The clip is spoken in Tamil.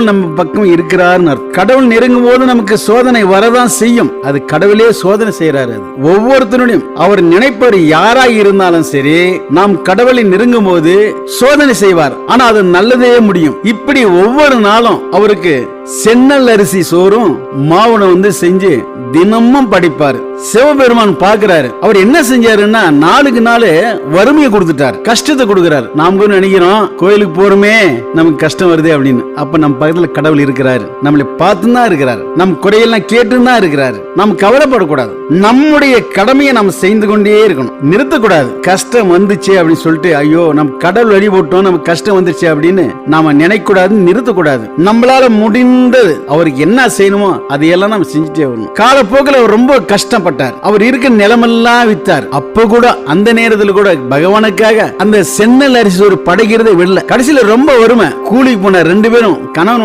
நம்ம பக்கம் இருக்கிறார்னு அர்த்தம். கடவுள் நெருங்கும் போது நமக்கு சோதனை வரதான் செய்யும். அது கடவுளே சோதனை செய்யறாரு. ஒவ்வொருத்தருடையும் அவர் நினைப்பவர் யாராய் இருந்தாலும் சரி, நாம் கடவுளை நெருங்கும் போது சோதனை செய்வார். ஆனா அது நல்லதே முடியும். இப்படி ஒவ்வொரு நாளும் அவருக்கு சென்னல் அரிசி சோறும் மாவுனை செஞ்சு தினமும் படிப்பாரு. சிவபெருமான் பாக்குறாரு. அவர் என்ன செஞ்சாருன்னா, நாளுக்கு நாள் வறுமையை கொடுத்துட்டார், கஷ்டத்தை கொடுக்கிறார். நாம் கூட நினைக்கிறோம் கோயிலுக்கு போறோமே நமக்கு கஷ்டம் வருது அப்படின்னு. அப்ப நம்ம பக்கத்துல கடவுள் இருக்கிறாரு, நம்மளை பார்த்து தான் இருக்கிறாரு, நம் குறையெல்லாம் கேட்டு தான் இருக்கிறாரு. நாம் கவலைப்படக்கூடாது. நம்முடைய கடமையை நம்ம செய்து கொண்டே இருக்கணும், நிறுத்தக்கூடாது. கஷ்டம் வந்துச்சு அப்படின்னு சொல்லிட்டு ஐயோ நம்ம கடவுள் வழி போட்டோம், நமக்கு கஷ்டம் வந்துருச்சு அப்படின்னு நாம நினைக்கூடாது, நிறுத்தக்கூடாது. நம்மளால முடிந்தது அவருக்கு என்ன செய்யணுமோ அதையெல்லாம் நம்ம செஞ்சுட்டே வரணும். காலப்போக்கில் அவர் ரொம்ப கஷ்டப்பட்டார். அவர் இருக்க நிலமெல்லாம் வித்தார். அப்ப கூட அந்த நேரத்தில் கூட பகவானுக்காக அந்த சென்னல் அரிசி ஒரு படைக்கிறதை விடல. கடைசியில ரொம்ப வறுமை. கூலிக்கு போன 2 பேரும் கணவன்